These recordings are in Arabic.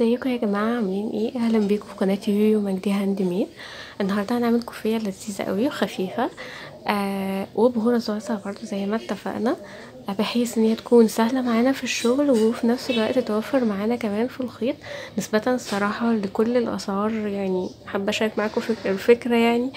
ازيكم يا جماعة عاملين ايه؟ اهلا بيكم في قناة يويو مجدي هاند ميد. النهاردة هنعمل كوفية لذيذة قوي وخفيفة وبهورة صلصة برضو زي ما اتفقنا. بحيث ان هي تكون سهلة معانا في الشغل وفي نفس الوقت توفر معانا كمان في الخيط نسبة الصراحة لكل الاسعار. يعني حابة اشارك معاكم الفكرة، يعني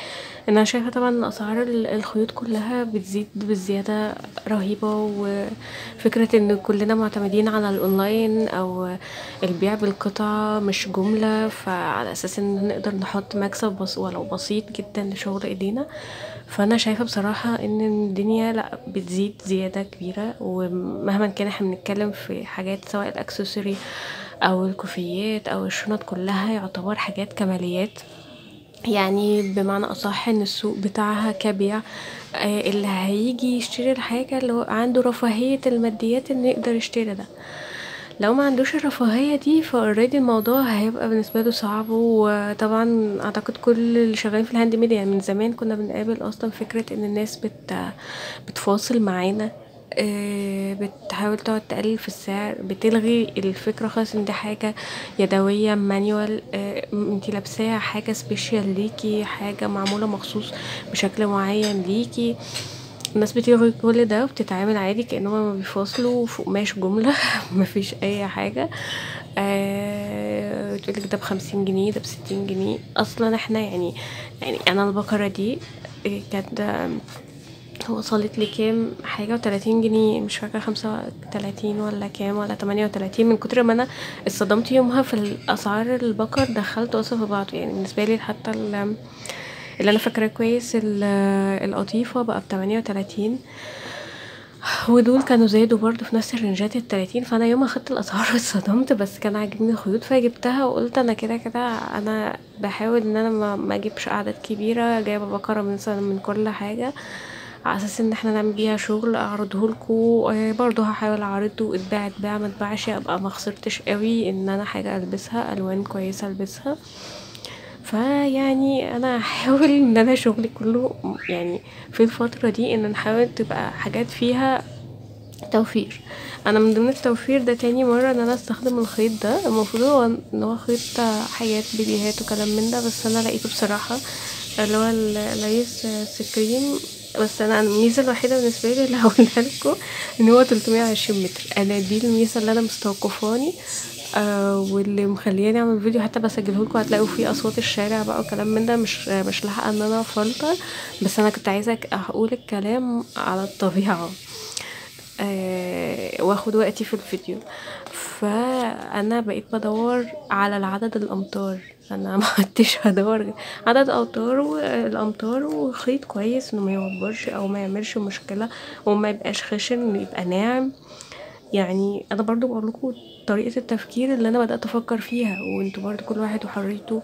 ان انا شايفة طبعا ان اسعار الخيوط كلها بتزيد بزيادة رهيبة، وفكرة ان كلنا معتمدين على الاونلاين او البيع بالقطع مش جملة، فعلى اساس ان نقدر نحط مكسب ولو بسيط جدا لشغل ايدينا. فانا شايفة بصراحة ان الدنيا لا بتزيد زيادة كبيرة، ومهما كان احنا بنتكلم في حاجات سواء الاكسسوري او الكوفيات او الشنط كلها يعتبر حاجات كماليات. يعني بمعنى اصح ان السوق بتاعها كبيع. اللي هيجي يشتري الحاجة اللي هو عنده رفاهية الماديات انه يقدر يشتري ده. لو ما عندوش الرفاهية دي فاوريدي الموضوع هيبقى بالنسبة له صعب. وطبعا اعتقد كل اللي شغالين في الهاند ميد، يعني من زمان كنا بنقابل اصلا فكرة ان الناس بتفاصل معانا، بتحاول تقعد تقلل في السعر، بتلغي الفكرة خالص ان دي حاجة يدوية مانيوال. انتي لابساها حاجة سبيشال ليكي، حاجة معمولة مخصوص بشكل معين ليكي. الناس بتلغي كل ده وبتتعامل عادي كأنهم ما بيفاصلوا في قماش جملة مفيش اي حاجة. تقولك ده ب50 جنيه، ده ب60 جنيه. اصلا احنا يعني انا البقرة دي كانت وصلت لي كام حاجة و30 جنيه، مش فاكرة 35 ولا كام ولا 38. من كتر ما انا اتصدمت يومها في الاسعار البقر دخلت اصلا في بعض. يعني بالنسبة لي حتى اللي انا فاكراه كويس القطيفة بقى ب38، ودول كانوا زادوا برضو في نفس الرنجات ال30. فانا يوم اخدت الاسعار اتصدمت، بس كان عاجبني الخيوط فجبتها وقلت انا كده كده انا بحاول ان انا ما اجيبش اعداد كبيره، جايبه بقره مثلا من كل حاجه على اساس ان احنا نعمل بيها شغل اعرضه لكم. برضو هحاول اعرضه، اتباع ما اتباعش ابقى ما خسرتش قوي ان انا حاجه البسها الوان كويسه البسها. فيعني انا هحاول ان انا شغلي كله يعني في الفتره دي ان نحاول تبقى حاجات فيها توفير. انا من ضمن التوفير ده تاني مرة ان انا استخدم الخيط ده. المفروض هو ان هو خيط حاجات بيبيهات وكلام من ده، بس انا لقيته بصراحة اللي هو اللايس سكرين. بس انا الميزة الوحيدة بالنسبة لي اللي هقولها لكم ان هو 320 متر. انا دي الميزة اللي انا مستوقفاني واللي مخلياني اعمل فيديو حتى بسجله لكم. هتلاقوا فيه اصوات الشارع بقى وكلام من ده، مش لاحقه ان انا افلتر، بس انا كنت عايزه اقول الكلام على الطبيعه واخد وقتي في الفيديو. فانا بقيت بدور على العدد الامتار. انا ما عدتش هدور عدد امتار والامتار وخيط كويس انه ما يوبرش او ما يعملش مشكله وما يبقاش خشن، انه يبقى ناعم. يعني انا برضو بقول لكم طريقه التفكير اللي انا بدات افكر فيها، وانتوا برضو كل واحد وحريته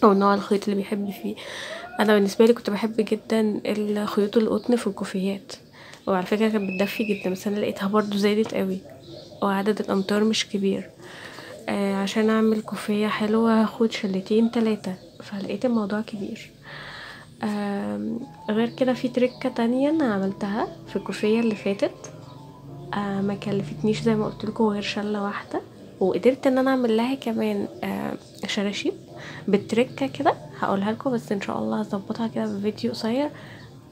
او نوع الخيط اللي بيحب فيه. انا بالنسبه لي كنت بحب جدا الخيوط القطن في الكوفيات، وعلى فكره كانت بتدفي جدا، بس انا لقيتها برضو زادت قوي وعدد الامتار مش كبير. عشان اعمل كوفيه حلوه هاخد شلتين 3، فلقيت الموضوع كبير. غير كده في تركة تانية انا عملتها في الكوفية اللي فاتت. ما كلفتنيش زي ما قلت لكم غير شلة واحدة، وقدرت ان انا اعمل لها كمان شراشيب بالتركة كده. هقولها لكم بس ان شاء الله هظبطها كده في فيديو قصير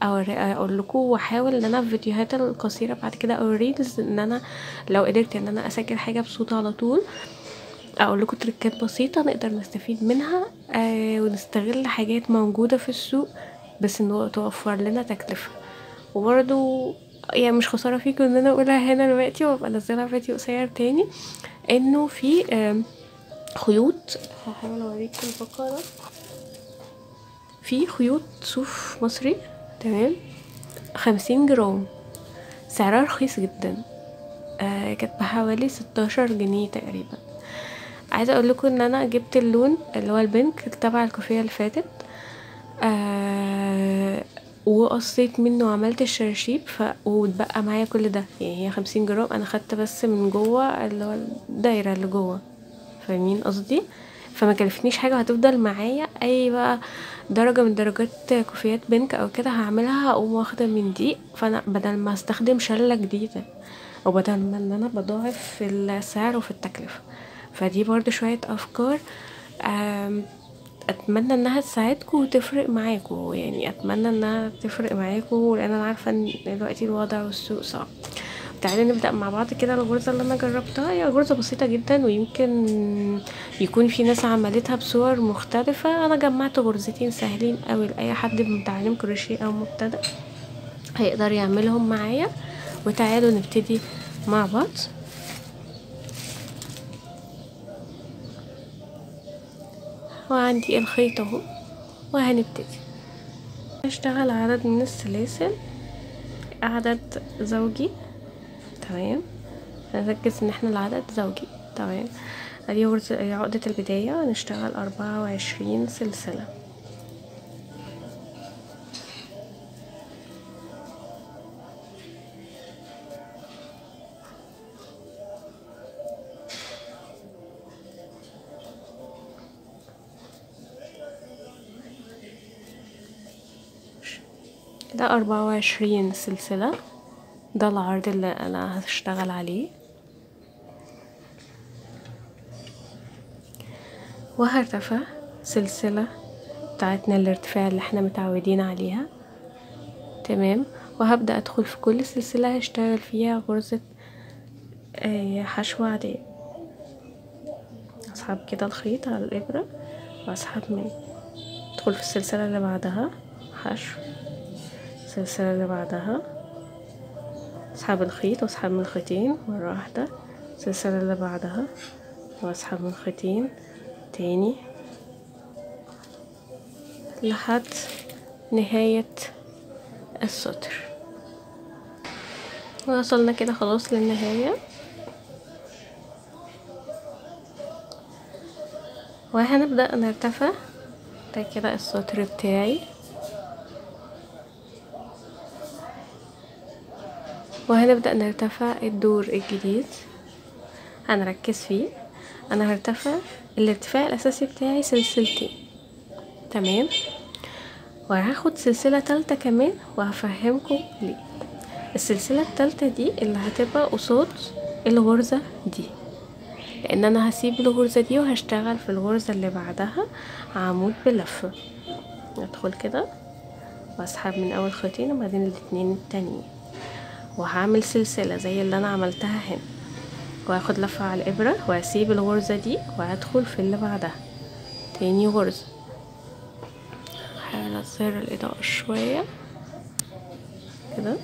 او اقول لكم، واحاول ان انا في الفيديوهات القصيره بعد كده او الريلز ان انا لو قدرت ان انا اسجل حاجه بصوت على طول اقول لكم تريكات بسيطه نقدر نستفيد منها ونستغل حاجات موجوده في السوق، بس انه توفر لنا تكلفه. وبرضو يعني مش خساره فيكم ان انا اقولها هنا دلوقتي وابقى انزلها فيديو قصير تاني، انه في خيوط. هحاول اوريكم البقره. في خيوط صوف مصري تمام 50 جرام، سعرها رخيص جدا. كانت بحوالي 16 جنيه تقريبا. عايزه اقول لكم ان انا جبت اللون اللي هو البنك تبع الكوفيه اللي فاتت وقصيت منه وعملت الشراشيب واتبقى معايا كل ده. يعني هي 50 جرام، انا خدت بس من جوه اللي هو الدايره اللي جوه، فاهمين قصدي؟ فما كلفتنيش حاجه، وهتفضل معايا اي بقى درجه من درجات كوفيات بنك او كده هعملها هقوم واخده من دي. فانا بدل ما استخدم شله جديده وبدل ما ان انا بضاعف في السعر وفي التكلفه، فدي برضو شوية افكار اتمنى انها تساعدكم وتفرق معاكم، يعني اتمنى انها تفرق معاكم، لان انا عارفه ان دلوقتي الوضع والسوق صعب. تعالوا نبدا مع بعض كده. الغرزه اللي انا جربتها هي غرزه بسيطه جدا، ويمكن يكون في ناس عملتها بصور مختلفه. انا جمعت غرزتين سهلين قوي لاي حد متعلم كروشيه او مبتدئ هيقدر يعملهم معايا. وتعالوا نبتدي مع بعض. وعندي الخيط اهو، وهنبتدي نشتغل عدد من السلاسل، عدد زوجي. تمام، هنركز ان احنا العدد زوجي. تمام، ادي عقدة البداية. هنشتغل 24 سلسلة. ده 24 سلسلة، ده العرض اللي انا هشتغل عليه. وهرتفع سلسلة بتاعتنا الارتفاع اللي احنا متعودين عليها. تمام، وهبدأ ادخل في كل سلسلة هشتغل فيها غرزة حشو عادية. اسحب كده الخيط على الابرة واسحب من، ادخل في السلسلة اللي بعدها حشو، السلسلة اللي بعدها اسحب الخيط واسحب من الخيطين مرة واحدة، السلسلة اللي بعدها واسحب من خيطين تاني لحد نهاية السطر. وصلنا كده خلاص للنهاية. وهنبدأ نرتفع. ده كده السطر بتاعي، وهنبدأ نرتفع الدور الجديد هنركز فيه. انا هرتفع الارتفاع الاساسي بتاعي سلسلتين. تمام، وهاخد سلسلة تالتة كمان وهفهمكم ليه. السلسلة التالتة دي اللي هتبقى قصاد الغرزة دي، لان انا هسيب الغرزة دي وهشتغل في الغرزة اللي بعدها عمود بلفة. ادخل كده واسحب من اول خيطين وبعدين الاتنين التانيين، وهعمل سلسلة زي اللي انا عملتها هنا، وهاخد لفة على الابرة وهسيب الغرزة دي وهدخل في اللي بعدها تاني غرزة. هحاول اظهر الاضاءة شوية كده.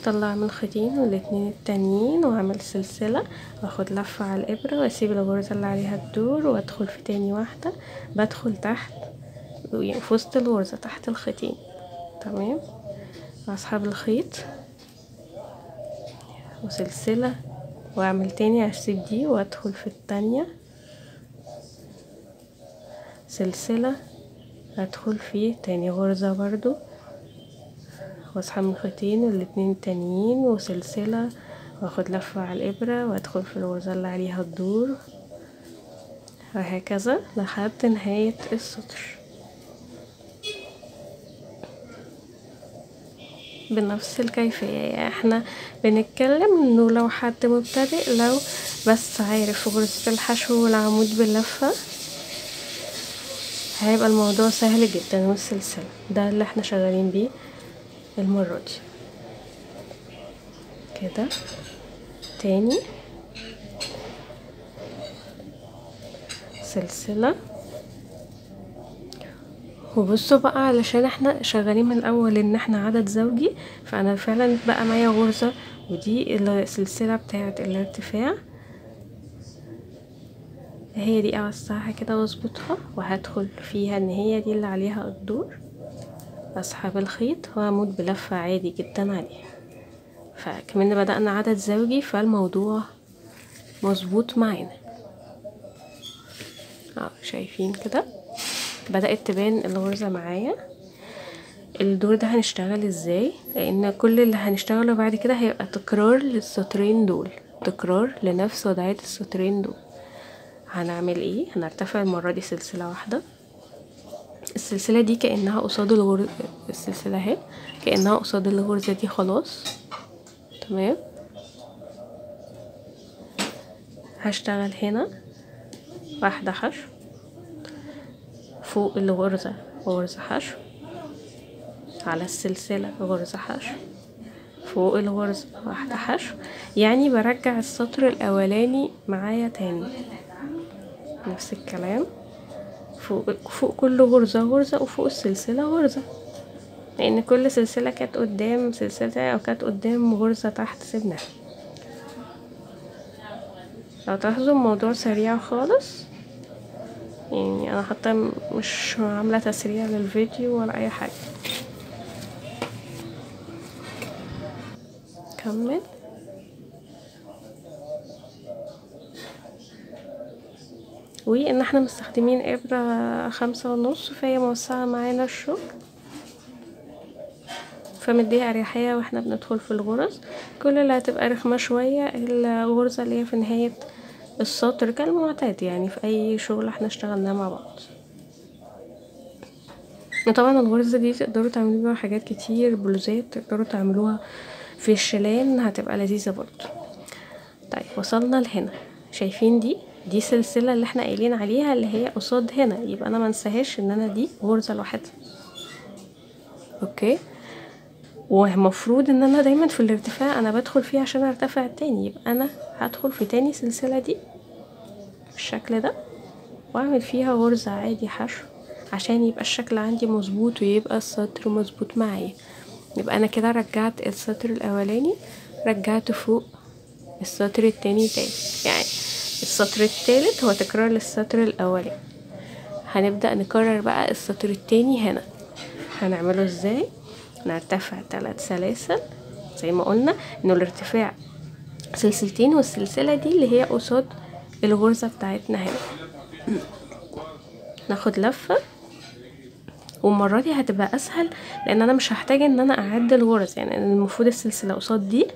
اطلع من خيطين والاتنين التانيين واعمل سلسلة واخد لفة على الابرة واسيب الغرزة اللي عليها الدور وادخل في تاني واحدة، بدخل تحت في وسط الغرزة تحت الخيطين. تمام، واسحب الخيط وسلسلة واعمل تاني، اسيب دي وادخل في التانية سلسلة، ادخل في تاني غرزة برضو واسحب من خيطين والاتنين التانيين وسلسلة واخد لفة على الابرة وادخل في الغرزة اللي عليها الدور، وهكذا لحد نهاية السطر بنفس الكيفية. يعني احنا بنتكلم انه لو حد مبتدئ لو بس عارف غرزة الحشو والعمود باللفة هيبقى الموضوع سهل جدا. والسلسلة ده اللي احنا شغالين بيه المرة دي. كده تاني سلسلة. وبصوا بقى علشان احنا شغالين من الاول ان احنا عدد زوجي، فانا فعلا بقى معايا غرزة ودي السلسلة بتاعة الارتفاع، هي دي اوسعها كده واظبطها وهدخل فيها ان هي دي اللي عليها الدور، اسحب الخيط وامد بلفة عادي جدا عليها. فكمان بدأنا عدد زوجي فالموضوع مظبوط معانا. شايفين كده بدأت تبان الغرزة معايا. الدور ده هنشتغل ازاي؟ لان كل اللي هنشتغله بعد كده هيبقى تكرار للسطرين دول، تكرار لنفس وضعية السطرين دول. هنعمل ايه؟ هنرتفع المرة دي سلسلة واحدة، السلسلة دي كأنها قصاد الغرزة، السلسلة اهي كأنها قصاد الغرزة دي خلاص. تمام، هشتغل هنا واحدة حشو، فوق الغرزة غرزة حشو، على السلسلة غرزة حشو، فوق الغرزة واحدة حشو. يعني برجع السطر الاولاني معايا تاني، نفس الكلام فوق كل غرزة غرزة، وفوق السلسلة غرزة، لان كل سلسلة كانت قدام سلسلة تانية او كانت قدام غرزة تحت سيبناها. لو تلاحظوا الموضوع سريع خالص، يعني انا حتى مش عاملة تسريع للفيديو ولا اي حاجة. كمل. وان احنا مستخدمين ابرة 5.5، فهي موسعة معانا الشغل، فمديها اريحية واحنا بندخل في الغرز. كل اللي هتبقى رخمة شوية الغرزة اللي هي في نهاية السطر كالمعتاد يعني في اي شغل احنا اشتغلناه مع بعض. وطبعا الغرزة دي تقدروا تعملوا بيها حاجات كتير، بلوزات تقدروا تعملوها في الشلان، هتبقى لذيذة برضو. طيب وصلنا لهنا، شايفين دي سلسلة اللي احنا قايلين عليها اللي هي قصاد هنا، يبقى انا منساهاش ان انا دي غرزة لوحدها. اوكي، ومفروض ان انا دايما في الارتفاع انا بدخل فيه عشان ارتفع تاني، يبقى انا هدخل في تاني سلسلة دي بالشكل ده، واعمل فيها غرزة عادي حشو عشان يبقى الشكل عندي مظبوط ويبقى السطر مظبوط معايا. يبقى انا كده رجعت السطر الاولاني، رجعت فوق السطر التاني تاني، يعني السطر التالت هو تكرار للسطر الاولاني. هنبدأ نكرر بقى السطر التاني هنا. هنعمله ازاي؟ نرتفع 3 سلاسل زي ما قلنا انه الارتفاع سلسلتين، والسلسلة دي اللي هي قصاد الغرزة بتاعتنا هنا. ناخد لفة، والمرة دي هتبقى اسهل لان انا مش هحتاج ان انا اعد الغرز، يعني المفروض السلسلة قصاد دي،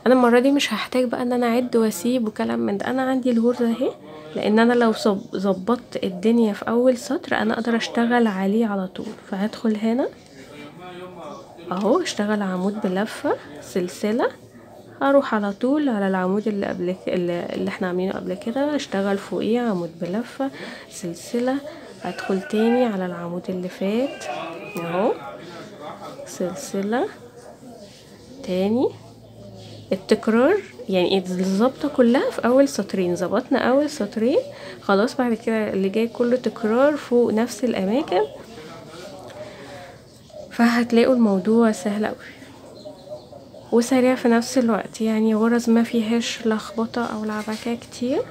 انا المرة دي مش هحتاج بقى ان انا اعد واسيب وكلام من ده، انا عندي الغرزة اهي، لان انا لو ظبطت الدنيا في اول سطر انا اقدر اشتغل عليه على طول. فهدخل هنا اهو اشتغل عمود بلفة سلسلة، هروح على طول على العمود اللي قبل اللي احنا عاملينه قبل كده، اشتغل فوقيه عمود بلفة سلسلة، ادخل تاني على العمود اللي فات اهو سلسلة تاني. التكرار يعني الظبطة كلها في اول سطرين، ظبطنا اول سطرين خلاص، بعد كده اللي جاي كله تكرار فوق نفس الاماكن، فهتلاقوا الموضوع سهل اوي وسريع في نفس الوقت. يعني غرز ما فيهاش لخبطة او لعبكة كتير،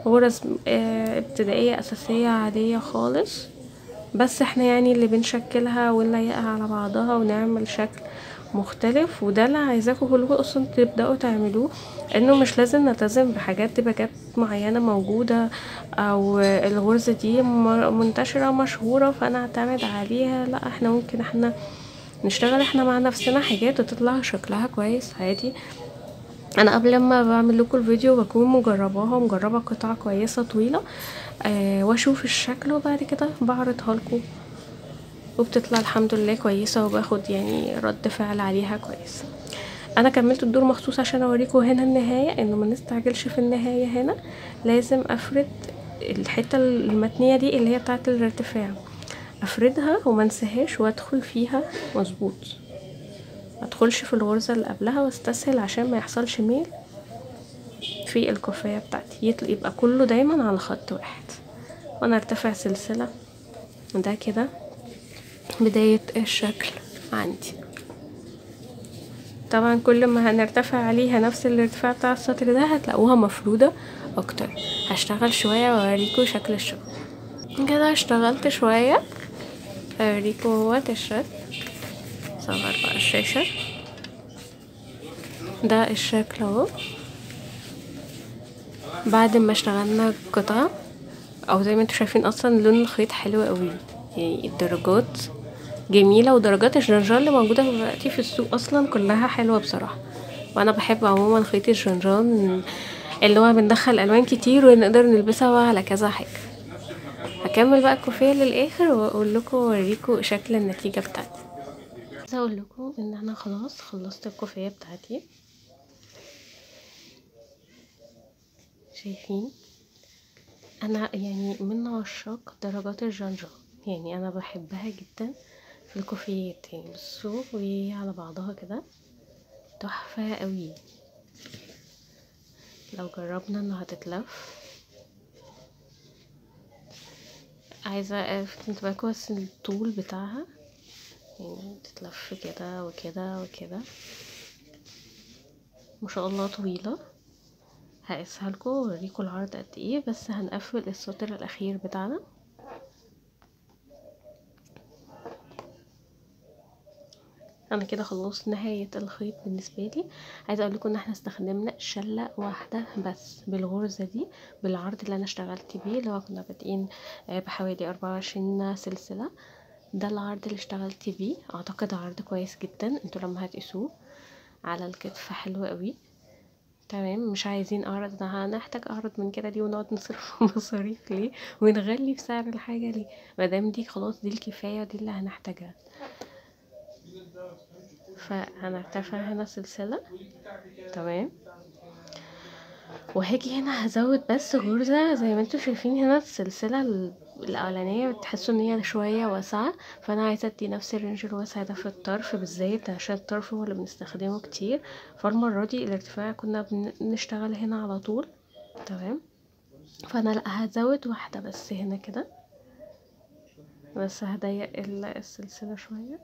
غرز ابتدائية اساسية عادية خالص، بس احنا يعني اللي بنشكلها ونلاقيها على بعضها ونعمل شكل مختلف. وده اللي عايزاكم كلكم اصلا تبداوا تعملوه، انه مش لازم نلتزم بحاجات باجات معينه موجوده او الغرزه دي منتشره مشهوره فانا اعتمد عليها، لا احنا ممكن احنا نشتغل احنا مع نفسنا حاجات وتطلع شكلها كويس عادي. انا قبل ما بعمل لكم الفيديو بكون مجرباها ومجربه قطعه كويسه طويله واشوف الشكل وبعد كده بعرضها لكم، وبتطلع الحمد لله كويسه وباخد يعني رد فعل عليها كويس. انا كملت الدور مخصوص عشان اوريكم هنا النهايه، انه ما نستعجلش في النهايه. هنا لازم افرد الحته المتنيه دي اللي هي بتاعه الارتفاع، افردها وما انساهاش وادخل فيها مظبوط، ما ادخلش في الغرزه اللي قبلها واستسهل عشان ما يحصلش ميل في الكوفيه بتاعتي، يبقى كله دايما على خط واحد. وانا ارتفع سلسله، وده كده بدايه الشكل عندي. طبعا كل ما هنرتفع عليها نفس الارتفاع بتاع السطر ده هتلاقوها مفرودة اكتر. هشتغل شوية واوريكم شكل الشغل. كده اشتغلت شوية اوريكم اهوت الشكل. صغر بقى الشاشة، ده الشكل اهو بعد ما اشتغلنا قطعة، او زي ما انتوا شايفين اصلا لون الخيط حلو قوي، يعني الدرجات جميلة، ودرجات الجنجان اللي موجودة دلوقتي في السوق اصلا كلها حلوة بصراحة. وانا بحب عموما خيط الجنجان اللي هو بندخل الوان كتير ونقدر نلبسها على كذا حاجة. هكمل بقى الكوفية للاخر واقول لكم اوريكم شكل النتيجة بتاعتي. عايزة اقول لكم ان انا خلاص خلصت الكوفية بتاعتي، شايفين انا يعني من عشاق درجات الجنجة، يعني انا بحبها جدا في الكوفيات. يعني بصوا وهي على بعضها كده تحفة قوي. لو جربنا انه هتتلف، عايزة تنتبهوا بس الطول بتاعها، يعني تتلف كده وكده وكده، ما شاء الله طويلة. هقيسها لكم واوريكم العرض قد ايه، بس هنقفل السطر الاخير بتاعنا. انا كده خلصت نهاية الخيط بالنسبة لي. عايزة اقول لكم ان احنا استخدمنا شلة واحدة بس بالغرزة دي، بالعرض اللي انا اشتغلت بيه، اللي هو كنا بادئين بحوالي 24 سلسلة. ده العرض اللي اشتغلت بيه، اعتقد عرض كويس جدا. انتوا لما هتقيسوه على الكتف حلو قوي. تمام، مش عايزين اعرض، هنحتاج اعرض من كده ليه ونقعد نصرف مصاريف ليه ونغلي في سعر الحاجة ليه، مادام دي خلاص دي الكفاية دي اللي هنحتاجها. فهنرتفع هنا سلسلة. تمام، وهاجي هنا هزود بس غرزة زي ما انتوا شايفين هنا. السلسلة الاولانية بتحسوا ان هي شوية واسعة، فانا عايزة ادي نفس الرينج الواسع ده في الطرف بالذات، عشان الطرف هو اللي بنستخدمه كتير. فالمرة دي الارتفاع كنا بنشتغل هنا على طول. تمام، فانا لا هزود واحدة بس هنا كده، بس هضيق السلسلة شوية،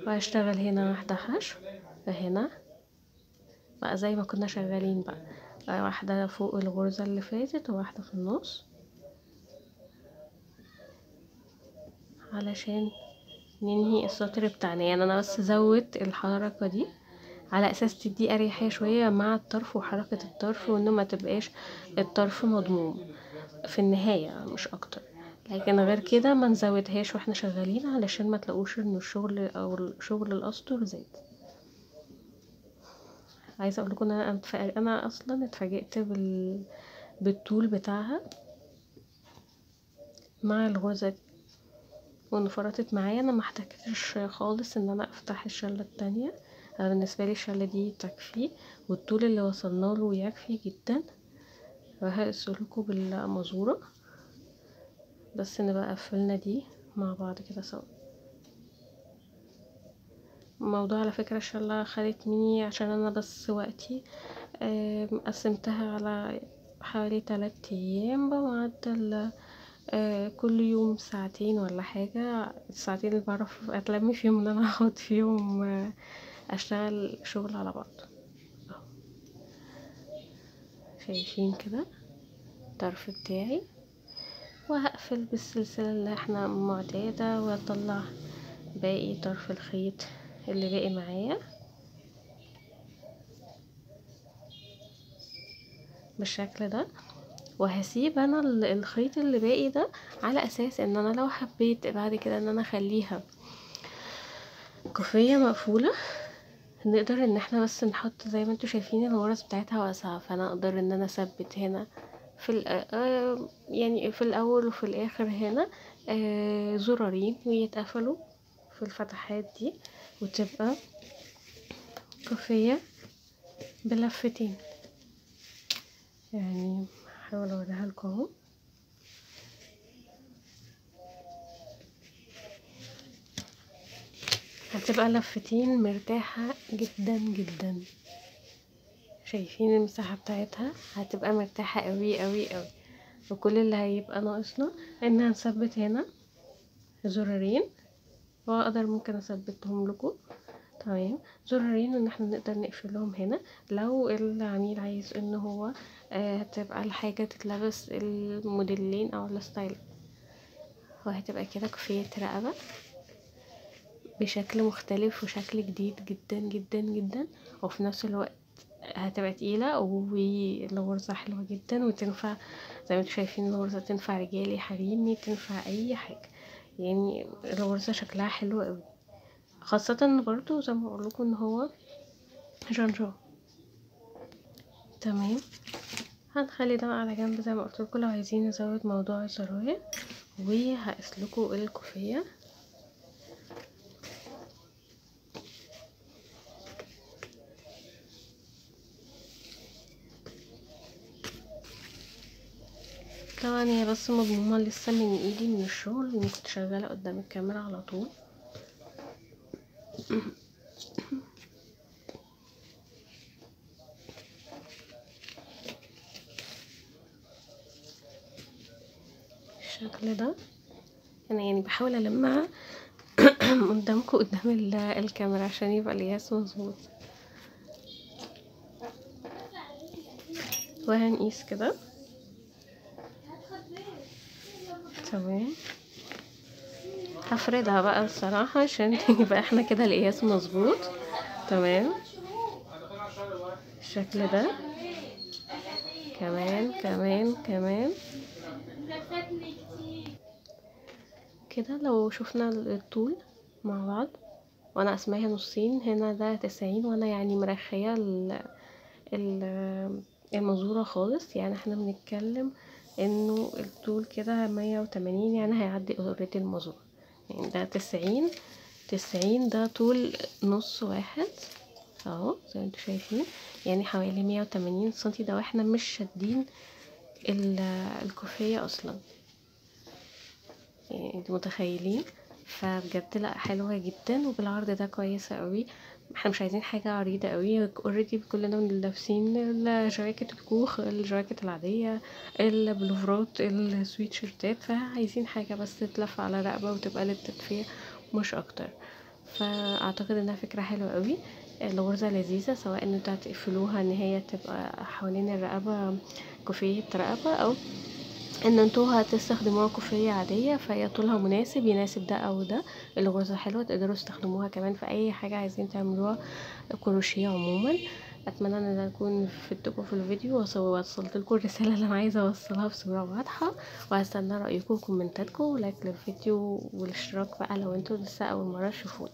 وهشتغل هنا واحدة حشو. فهنا بقى زي ما كنا شغالين بقى واحدة فوق الغرزة اللي فاتت وواحدة في النص، علشان ننهي السطر بتاعنا. يعني انا بس زودت الحركة دي على اساس تدي اريحية شوية مع الطرف وحركة الطرف، وانه ما تبقاش الطرف مضموم في النهاية مش اكتر. لكن غير كده ما نزودهاش واحنا شغالين، علشان ما تلاقوش ان الشغل او الشغل الاسطر زاد. عايزه اقول لكم ان انا اصلا اتفاجئت بالطول بتاعها مع الغرزه دي، وان فرطت معايا. انا ما احتاجتش خالص ان انا افتح الشله التانية. انا بالنسبه لي الشله دي تكفي، والطول اللي وصلنا له يكفي جدا. وهقصلكوا بالمزوره بس نبقى قفلنا دي مع بعض كده سوا. الموضوع على فكره الشله خدت مني عشان انا بس وقتي قسمتها على حوالي 3 ايام بمعدل كل يوم ساعتين ولا حاجة. الساعتين اللي بعرف اتلم فيهم ان انا اقعد فيهم اشتغل شغل على بعض. شايفين كده الطرف بتاعي، وهقفل بالسلسلة اللي احنا معتادة، واطلع باقي طرف الخيط اللي باقي معايا بالشكل ده. وهسيب انا الخيط اللي باقي ده على اساس ان انا لو حبيت بعد كده ان انا اخليها كوفية مقفولة، نقدر ان احنا بس نحط زي ما انتوا شايفين الغرز بتاعتها واسعة. فانا اقدر ان انا اثبت هنا في يعني في الاول وفي الاخر هنا زرارين ويتقفلوا في الفتحات دي، وتبقى كوفية بلفتين. يعني هحاول اوريها لكم اهو. هتبقى لفتين مرتاحة جدا جدا. شايفين المساحة بتاعتها هتبقى مرتاحة قوي قوي قوي. وكل اللي هيبقى ناقصنا ان هنثبت هنا زرارين، واقدر ممكن اثبتهم لكم. تمام، زرارين ان احنا نقدر نقفلهم هنا لو العميل عايز ان هو هتبقى الحاجة تتلبس الموديلين او الستايل. وهتبقى كده كوفية رقبة بشكل مختلف وشكل جديد جدا جدا جدا، وفي نفس الوقت هتبقى تقيلة والغرزة حلوة جدا، وتنفع زي ما انتوا شايفين الغرزة تنفع رجالي حريمي تنفع اي حاجة. يعني الغرزة شكلها حلو قوي، خاصة برضو زي ما اقولكم ان هو جانجو. تمام، هنخلي ده على جنب زي ما قلتلكوا لو عايزين نزود موضوع الزراير. وهقسلكوا الكوفية. طبعا هي بس مضمومة لسه من ايدي من الشغل، اني كنت شغالة قدام الكاميرا على طول. الشكل ده انا يعني بحاول المها قدامكم قدام الكاميرا عشان يبقى القياس مظبوط. وهنقيس كده تمام. هفردها بقى الصراحة عشان يبقى احنا كده القياس مظبوط تمام. الشكل ده كمان كمان كمان كده. لو شفنا الطول مع بعض، وانا قسماها نصين، هنا ده 90 وانا يعني مرخية المزورة خالص، يعني احنا بنتكلم انه الطول كده 180، يعني هيعدي اوريدي المزورة. يعني ده 90 ده طول نص واحد اهو زي ما انتوا شايفين، يعني حوالي 180 سنتي ده، واحنا مش شادين الكوفية اصلا، يعني انتوا متخيلين. فبجد لا حلوة جدا، وبالعرض ده كويسة قوي. احنا مش عايزين حاجة عريضة قوي، اوريدي كلنا لابسين الجواكت الكوخ، الجواكت العادية، البلوفرات، السويت شيرتات، فعايزين حاجة بس تتلف على رقبة وتبقى للتدفئة مش اكتر. فاعتقد انها فكرة حلوة قوي. الغرزة لذيذة، سواء ان انتوا هتقفلوها ان هي تبقى حوالين الرقبة كوفية رقبة، او ان انتوا هتستخدموها كوفية عادية فهي طولها مناسب يناسب ده او ده. الغرزة حلوة، تقدروا تستخدموها كمان في اي حاجة عايزين تعملوها كروشيه عموما. اتمنى ان انا اكون فدتكم في الفيديو ووصلت لكم الرسالة اللي انا عايزة اوصلها بصورة واضحة، وهستنى رايكم وكومنتاتكم ولايك للفيديو والاشتراك بقى لو انتوا لسه اول مرة تشوفوني.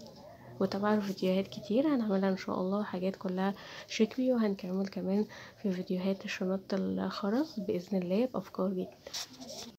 وطبعا فيديوهات كتير هنعملها ان شاء الله، حاجات كلها شكلي، وهنكمل كمان في فيديوهات شنط الخرز باذن الله بافكار جديدة.